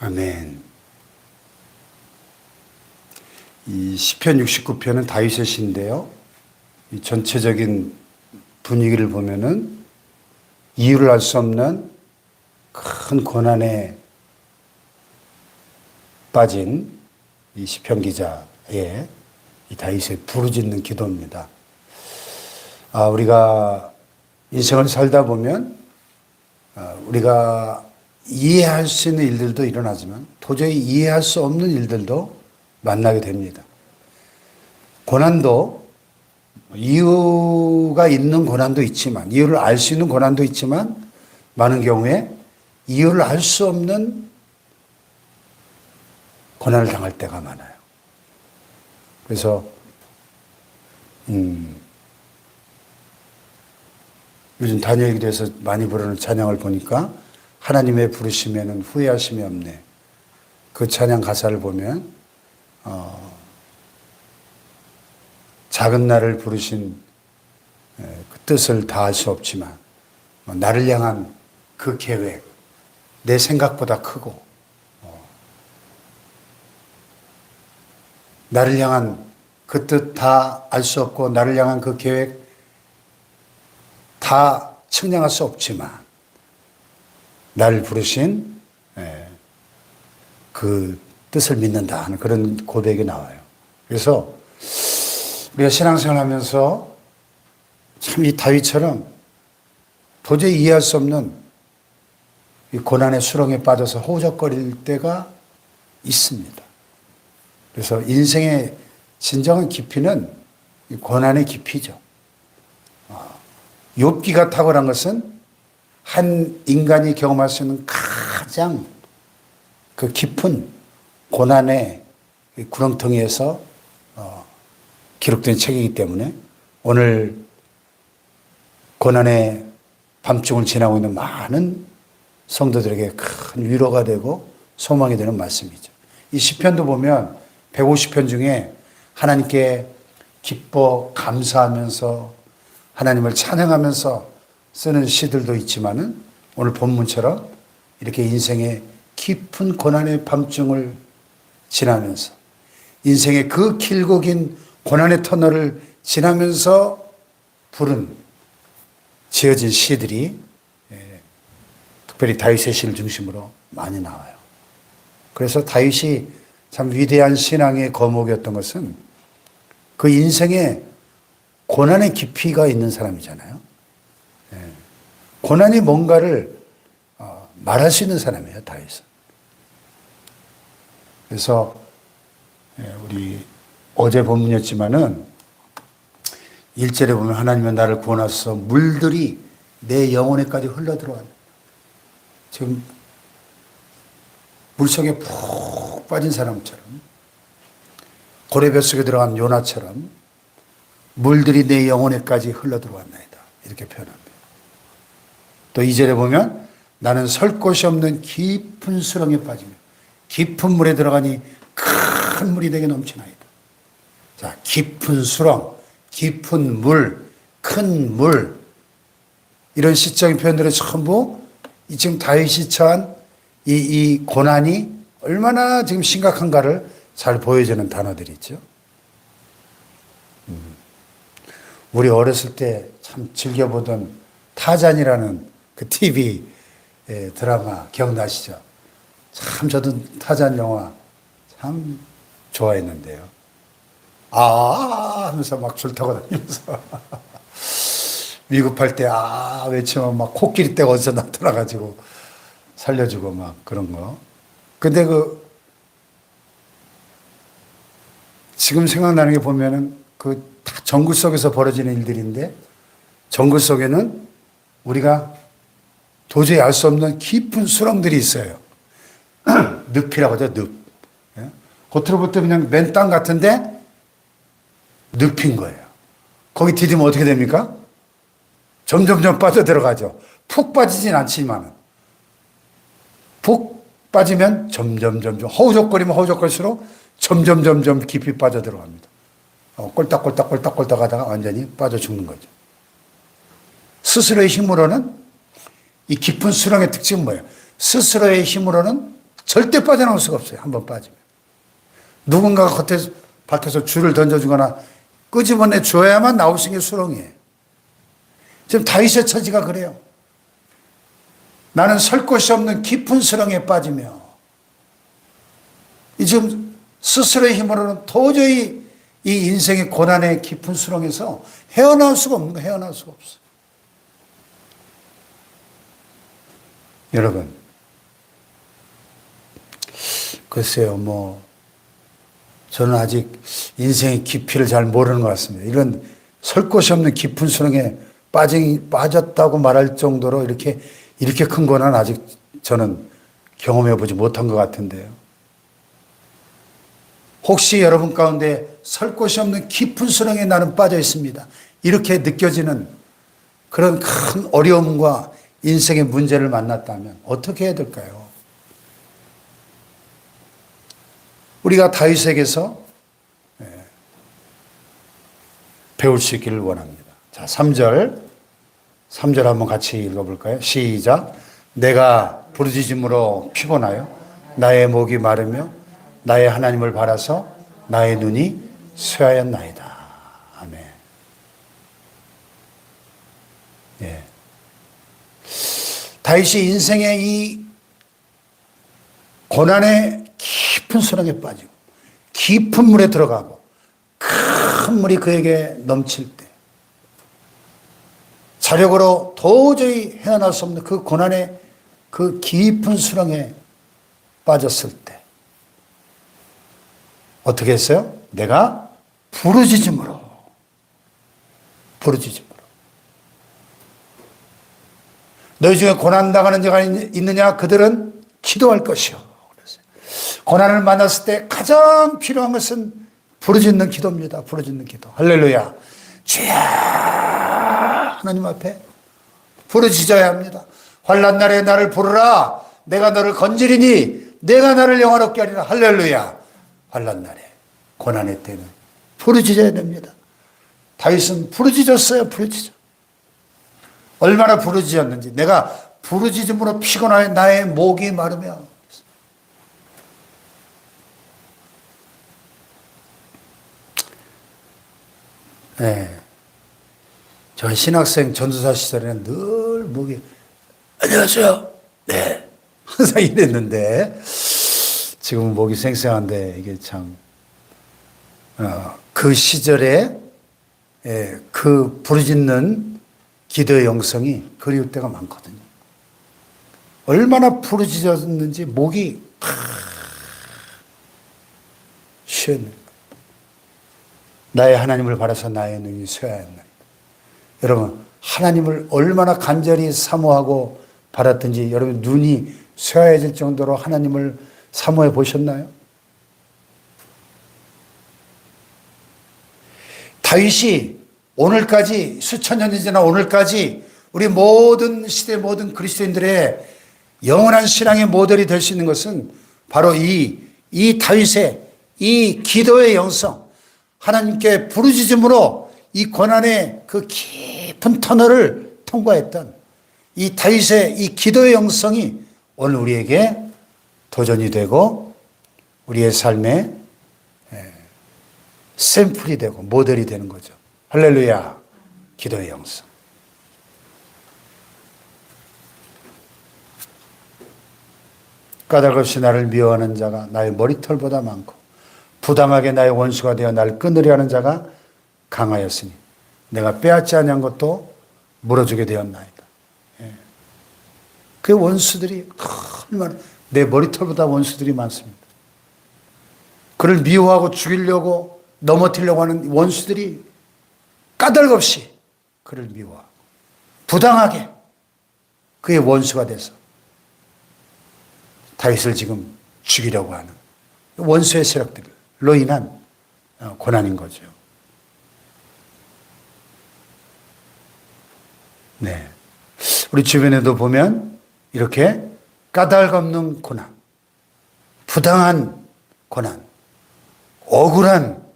아멘. 이 시편 69편은 다윗의 시인데요. 이 전체적인 분위기를 보면은 이유를 알 수 없는 큰 고난에 빠진 이 시편 기자의 이 다윗의 부르짖는 기도입니다. 우리가 인생을 살다 보면 우리가 이해할 수 있는 일들도 일어나지만 도저히 이해할 수 없는 일들도 만나게 됩니다. 고난도 이유가 있는 고난도 있지만, 이유를 알 수 있는 고난도 있지만, 많은 경우에 이유를 알 수 없는 고난을 당할 때가 많아요. 그래서 요즘 다니엘 기도에서 많이 부르는 찬양을 보니까 하나님의 부르심에는 후회하심이 없네. 그 찬양 가사를 보면 작은 나를 부르신 그 뜻을 다할 수 없지만 나를 향한 그 계획, 내 생각보다 크고 나를 향한 그 뜻 다 알 수 없고 나를 향한 그 계획 다 측량할 수 없지만 나를 부르신 그 뜻을 믿는다 하는 그런 고백이 나와요. 그래서 우리가 신앙생활 하면서 참 이 다윗처럼 도저히 이해할 수 없는 이 고난의 수렁에 빠져서 허우적거릴 때가 있습니다. 그래서 인생의 진정한 깊이는 이 고난의 깊이죠. 욥기가 탁월한 것은 한 인간이 경험할 수 있는 가장 그 깊은 고난의 구렁텅이에서 기록된 책이기 때문에 오늘 고난의 밤중을 지나고 있는 많은 성도들에게 큰 위로가 되고 소망이 되는 말씀이죠. 이 시편도 보면 150편 중에 하나님께 기뻐 감사하면서 하나님을 찬양하면서 쓰는 시들도 있지만은 오늘 본문처럼 이렇게 인생의 깊은 고난의 밤중을 지나면서 인생의 그 길고 긴 고난의 터널을 지나면서 지어진 시들이 특별히 다윗의 시를 중심으로 많이 나와요. 그래서 다윗이 참 위대한 신앙의 거목이었던 것은 그 인생에 고난의 깊이가 있는 사람이잖아요. 고난이 뭔가를 말할 수 있는 사람이에요, 다윗은. 그래서 우리 어제 본문이었지만은 1절에 보면 하나님은 나를 구원하셔서 물들이 내 영혼에까지 흘러들어왔네. 지금 물속에 푹 빠진 사람처럼 고래뱃 속에 들어간 요나처럼 물들이 내 영혼에까지 흘러들어왔나이다. 이렇게 표현합니다. 또 2절에 보면 나는 설 곳이 없는 깊은 수렁에 빠지며 깊은 물에 들어가니 큰 물이 내게 넘치나이다. 자, 깊은 수렁, 깊은 물, 큰 물, 이런 시적인 표현들은 전부 지금 다윗이 처한 이 고난이 얼마나 지금 심각한가를 잘 보여주는 단어들이죠. 우리 어렸을 때 참 즐겨보던 타잔이라는 그 TV 드라마 기억나시죠? 참 저도 타잔 영화 참 좋아했는데요. 하면서 막 줄 타고 다니면서 위급할 때 외치면 막 코끼리 떼가 어디서 나타나가지고 살려주고 막 그런 거. 근데 지금 생각나는 게 보면은 다 정글 속에서 벌어지는 일들인데 정글 속에는 우리가 도저히 알 수 없는 깊은 수렁들이 있어요. 늪이라고 하죠, 늪. 겉으로부터 그냥 맨 땅 같은데 늪인 거예요. 거기 디디면 어떻게 됩니까? 점점점 빠져들어가죠. 푹 빠지진 않지만 푹 빠지면 점점점점 허우적거리면 허우적거릴수록 점점점점 깊이 빠져들어갑니다. 꼴딱꼴딱 하다가 완전히 빠져 죽는 거죠. 스스로의 힘으로는 이 깊은 수렁의 특징은 뭐예요? 스스로의 힘으로는 절대 빠져나올 수가 없어요. 한번 빠지면. 누군가가 겉에서 밖에서 줄을 던져주거나 끄집어내 줘야만 나올 수 있는 수렁이에요. 지금 다윗의 처지가 그래요. 나는 설 곳이 없는 깊은 수렁에 빠지며 지금 스스로의 힘으로는 도저히 이 인생의 고난의 깊은 수렁에서 헤어나올 수가 없는 거예요. 헤어나올 수가 없어요. 여러분, 글쎄요, 저는 아직 인생의 깊이를 잘 모르는 것 같습니다. 이런 설 곳이 없는 깊은 수렁에 빠졌다고 말할 정도로 이렇게 큰 고난은 아직 저는 경험해 보지 못한 것 같은데요. 혹시 여러분 가운데 설 곳이 없는 깊은 수렁에 나는 빠져 있습니다. 이렇게 느껴지는 그런 큰 어려움과 인생의 문제를 만났다면 어떻게 해야 될까요? 우리가 다윗에게서 배울 수 있기를 원합니다. 자, 3절 한번 같이 읽어볼까요? 시작. 내가 부르짖음으로 피곤하여 나의 목이 마르며 나의 하나님을 바라서 나의 눈이 쇠하였나이다. 아멘. 예. 다윗이 인생의 이 고난의 깊은 수렁에 빠지고 깊은 물에 들어가고 큰 물이 그에게 넘칠 때 자력으로 도저히 헤어날 수 없는 그 고난의 그 깊은 수렁에 빠졌을 때 어떻게 했어요? 내가 부르짖음으로 너희 중에 고난당하는 자가 있느냐? 그들은 기도할 것이요. 고난을 만났을 때 가장 필요한 것은 부르짖는 기도입니다. 부르짖는 기도. 할렐루야. 주여, 하나님 앞에 부르짖어야 합니다. 환난 날에 나를 부르라. 내가 너를 건지리니 내가 나를 영화롭게 하리라. 할렐루야. 환난 날에 고난의 때는 부르짖어야 됩니다. 다윗은 부르짖었어요. 얼마나 부르짖었는지. 내가 부르짖음으로 피곤하여 나의 목이 마르며. 네. 저 신학생 전도사 시절에는 늘 목이 안녕하세요. 네. 항상 이랬는데 지금은 목이 쌩쌩한데 이게 참 그 시절에 그 부르짖는 기도의 영성이 그리울 때가 많거든요. 얼마나 부르짖었는지 목이 쉬었는가. 나의 하나님을 바라서 나의 눈이 쇠하였나이다. 여러분, 하나님을 얼마나 간절히 사모하고 바랐든지 여러분 눈이 쇠하여질 정도로 하나님을 사모해 보셨나요? 다윗이 오늘까지 수천 년이 지나 오늘까지 우리 모든 시대 모든 그리스도인들의 영원한 신앙의 모델이 될 수 있는 것은 바로 이 다윗의 이 기도의 영성, 하나님께 부르짖음으로 이 고난의 그 깊은 터널을 통과했던 이 다윗의 이 기도의 영성이 오늘 우리에게 도전이 되고 우리의 삶의 샘플이 되고 모델이 되는 거죠. 할렐루야. 기도의 영성. 까닭없이 나를 미워하는 자가 나의 머리털보다 많고 부당하게 나의 원수가 되어 나를 끊으려 하는 자가 강하였으니 내가 빼앗지 아니한 것도 물어주게 되었나이다. 그 원수들이 얼마나 내 머리털보다 원수들이 많습니다. 그를 미워하고 죽이려고 넘어뜨리려고 하는 원수들이 까닭없이 그를 미워하고 부당하게 그의 원수가 돼서 다윗을 지금 죽이려고 하는 원수의 세력들로 인한 고난인 거죠. 네. 우리 주변에도 보면 이렇게 까닭 없는 고난, 부당한 고난, 억울한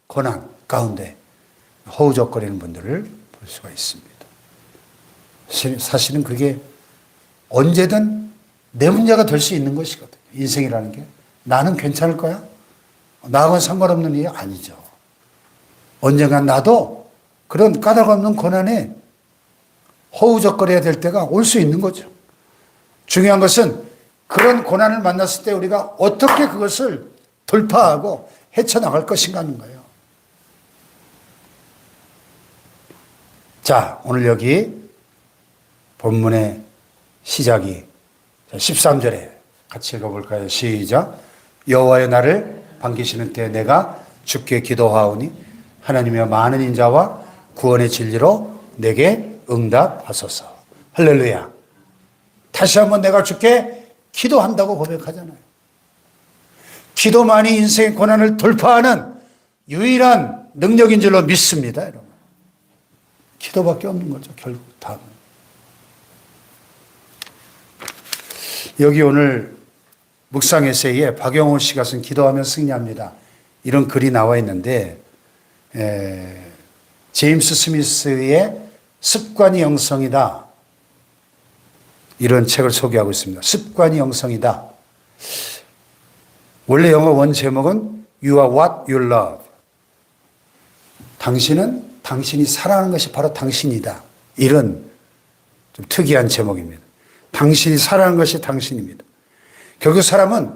고난 가운데 허우적거리는 분들을 볼 수가 있습니다. 사실은 그게 언제든 내 문제가 될 수 있는 것이거든요. 인생이라는 게. 나는 괜찮을 거야? 나하고는 상관없는 일이 아니죠. 언젠간 나도 그런 까닭없는 고난에 허우적거려야 될 때가 올 수 있는 거죠. 중요한 것은 그런 고난을 만났을 때 우리가 어떻게 그것을 돌파하고 헤쳐나갈 것인가 하는 거예요. 자, 오늘 여기 본문의 시작이 13절에 같이 읽어볼까요? 시작. 여호와여 나를 반기시는 때 내가 주께 기도하오니 하나님의 많은 인자와 구원의 진리로 내게 응답하소서. 할렐루야. 다시 한번 내가 주께 기도한다고 고백하잖아요. 기도만이 인생의 고난을 돌파하는 유일한 능력인 줄로 믿습니다, 여러분. 기도밖에 없는 거죠, 결국 답은. 여기 오늘 묵상 에세이에 박영호 씨가 쓴 기도하면 승리합니다. 이런 글이 나와 있는데, 제임스 스미스의 습관이 영성이다. 이런 책을 소개하고 있습니다. 습관이 영성이다. 원래 영어 원 제목은 You are what you love. 당신은 당신이 사랑하는 것이 바로 당신이다. 이런 좀 특이한 제목입니다. 당신이 사랑하는 것이 당신입니다. 결국 사람은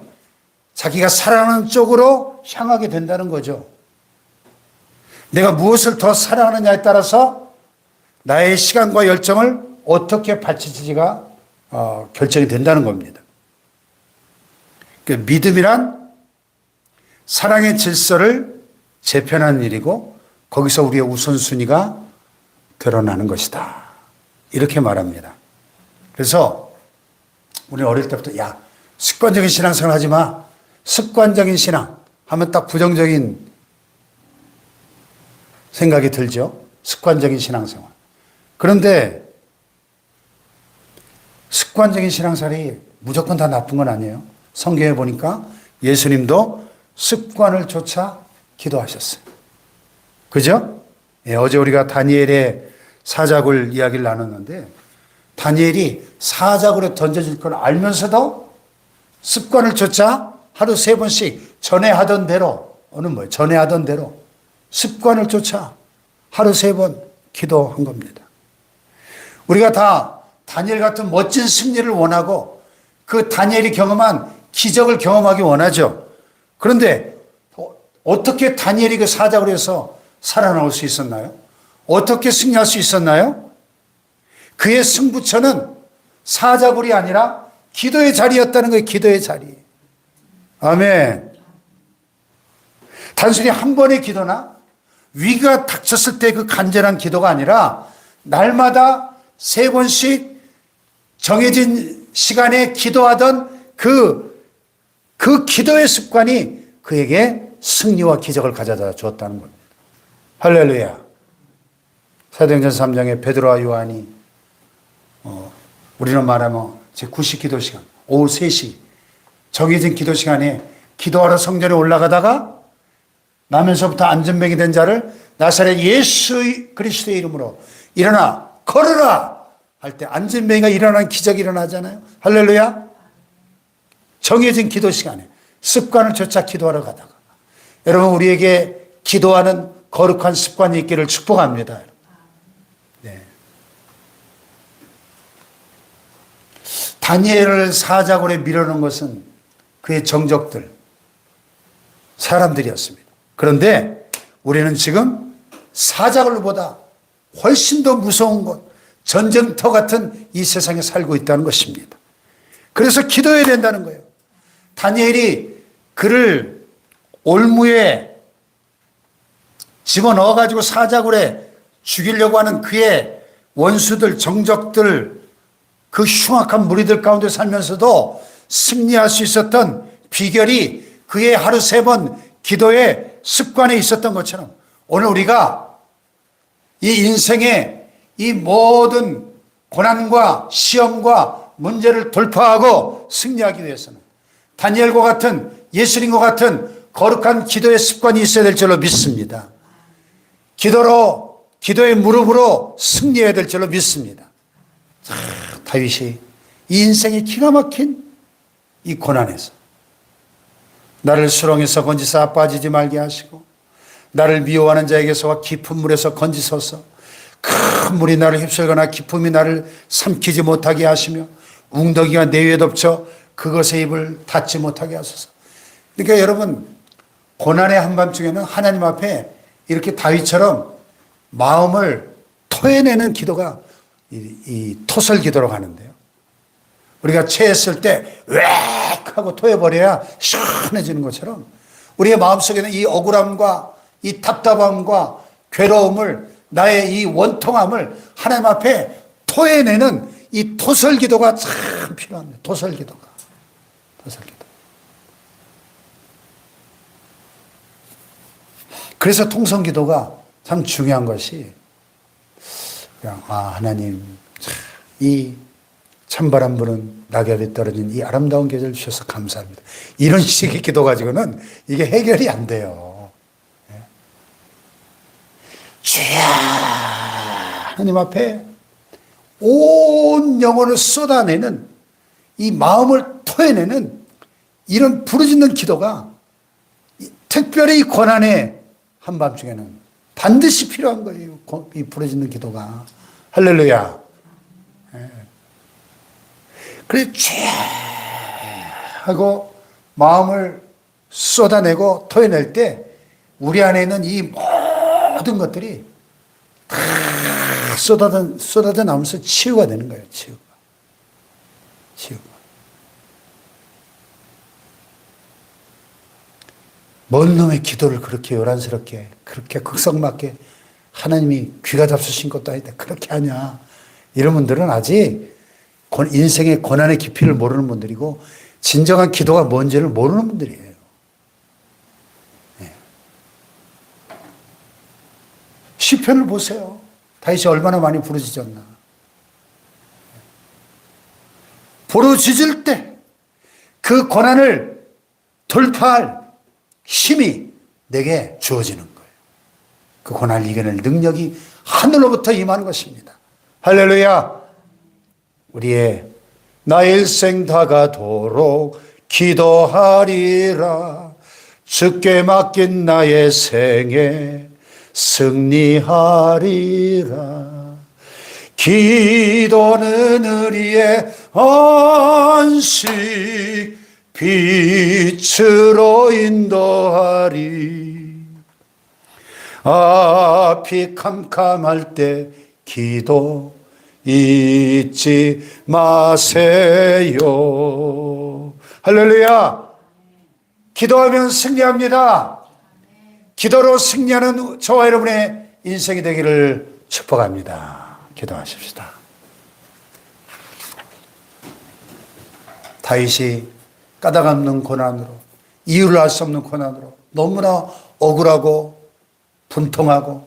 자기가 사랑하는 쪽으로 향하게 된다는 거죠. 내가 무엇을 더 사랑하느냐에 따라서 나의 시간과 열정을 어떻게 바칠지가 결정이 된다는 겁니다. 믿음이란 사랑의 질서를 재편하는 일이고 거기서 우리의 우선순위가 드러나는 것이다. 이렇게 말합니다. 그래서 우리 어릴 때부터 야, 습관적인 신앙생활 하지 마. 습관적인 신앙 하면 딱 부정적인 생각이 들죠. 습관적인 신앙생활. 그런데 습관적인 신앙생활이 무조건 다 나쁜 건 아니에요. 성경에 보니까 예수님도 습관을 쫓아 기도하셨어요. 그죠? 예, 어제 우리가 다니엘의 사자굴 이야기를 나눴는데 다니엘이 사자굴에 던져질 걸 알면서도 습관을 쫓아 하루 3번씩 전에 하던 대로, 전에 하던 대로 습관을 쫓아 하루 3번 기도한 겁니다. 우리가 다 다니엘 같은 멋진 승리를 원하고 그 다니엘이 경험한 기적을 경험하기 원하죠. 그런데 어떻게 다니엘이 그 사자굴에서 살아나올 수 있었나요? 어떻게 승리할 수 있었나요? 그의 승부처는 사자굴이 아니라 기도의 자리였다는 거예요. 기도의 자리. 아멘. 단순히 한 번의 기도나 위기가 닥쳤을 때 그 간절한 기도가 아니라 날마다 3번씩 정해진 시간에 기도하던 그 기도의 습관이 그에게 승리와 기적을 가져다 주었다는 겁니다. 할렐루야. 사도행전 3장에 베드로와 요한이 우리는 말하면 제9시 기도 시간 오후 3시 정해진 기도 시간에 기도하러 성전에 올라가다가 나면서부터 안전병이 된 자를 나사렛 예수 그리스도의 이름으로 일어나 걸어라 할 때 안전병이가 일어나는 기적이 일어나잖아요. 할렐루야. 정해진 기도 시간에 습관을 쫓아 기도하러 가다가 여러분 우리에게 기도하는 거룩한 습관이 있기를 축복합니다. 네. 다니엘을 사자굴에 밀어넣은 것은 그의 정적들, 사람들이었습니다. 그런데 우리는 지금 사자굴보다 훨씬 더 무서운 것, 전쟁터 같은 이 세상에 살고 있다는 것입니다. 그래서 기도해야 된다는 거예요. 다니엘이 그를 올무에 집어넣어가지고 사자굴에 죽이려고 하는 그의 원수들, 정적들, 그 흉악한 무리들 가운데 살면서도 승리할 수 있었던 비결이 그의 하루 3번 기도의 습관에 있었던 것처럼 오늘 우리가 이 인생의 이 모든 고난과 시험과 문제를 돌파하고 승리하기 위해서는 다니엘과 같은 예수님과 같은 거룩한 기도의 습관이 있어야 될 줄로 믿습니다. 기도의 무릎으로 승리해야 될 줄로 믿습니다. 다윗이 이 인생의 기가 막힌 이 고난에서 나를 수렁에서 건지사 빠지지 말게 하시고 나를 미워하는 자에게서와 깊은 물에서 건지소서. 큰 물이 나를 휩쓸거나 깊음이 나를 삼키지 못하게 하시며 웅덩이가 내 위에 덮쳐 그것의 입을 닫지 못하게 하소서. 그러니까 여러분, 고난의 한밤중에는 하나님 앞에 이렇게 다윗처럼 마음을 토해내는 기도가 이 토설 기도로 가는데요. 우리가 체했을 때 웩 하고 토해버려야 시원해지는 것처럼 우리의 마음속에는 이 억울함과 이 답답함과 괴로움을, 나의 이 원통함을 하나님 앞에 토해내는 이 토설 기도가 참 필요합니다. 토설 기도가. 토설 기도. 그래서 통성 기도가 참 중요한 것이 그냥 하나님, 이 찬바람 부는 낙엽이 떨어진 이 아름다운 계절 주셔서 감사합니다. 이런 식의 기도 가지고는 이게 해결이 안 돼요. 주야, 하나님 앞에 온 영혼을 쏟아내는, 이 마음을 토해내는 이런 부르짖는 기도가 특별히 이 고난의 한밤중에는 반드시 필요한 거예요. 이 부르짖는 기도가. 할렐루야. 그래 쫙 하고 마음을 쏟아내고 토해낼 때 우리 안에 있는 이 모든 것들이 다 쏟아져 나오면서 치유가 되는 거예요. 치유가. 뭔 놈의 기도를 그렇게 요란스럽게, 그렇게 극성맞게 하나님이 귀가 잡수신 것도 아닌데 그렇게 하냐. 이런 분들은 아직 인생의 고난의 깊이를 모르는 분들이고 진정한 기도가 뭔지를 모르는 분들이에요. 시편을 보세요. 다윗이 얼마나 많이 부르짖었나. 부르짖을 때 그 고난을 돌파할 힘이 내게 주어지는 거예요. 그 고난을 이겨낼 능력이 하늘로부터 임하는 것입니다. 할렐루야. 나의 일생 다가도록 기도하리라. 주께 맡긴 나의 생에 승리하리라. 기도는 의리의 안식, 빛으로 인도하리. 앞이 캄캄할 때 기도 잊지 마세요. 할렐루야. 기도하면 승리합니다. 기도로 승리하는 저와 여러분의 인생이 되기를 축복합니다. 기도하십시다. 다윗이 까닭 없는 고난으로, 이유를 알 수 없는 고난으로 너무나 억울하고 분통하고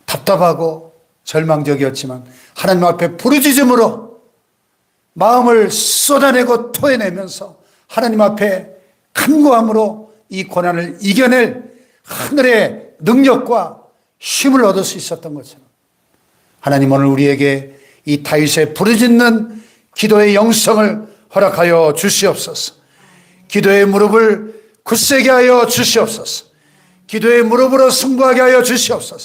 답답하고 절망적이었지만 하나님 앞에 부르짖음으로 마음을 쏟아내고 토해내면서 하나님 앞에 간구함으로 이 고난을 이겨낼 하늘의 능력과 힘을 얻을 수 있었던 것처럼 하나님 오늘 우리에게 이 다윗의 부르짖는 기도의 영성을 허락하여 주시옵소서. 기도의 무릎을 굳세게 하여 주시옵소서. 기도의 무릎으로 승부하게 하여 주시옵소서.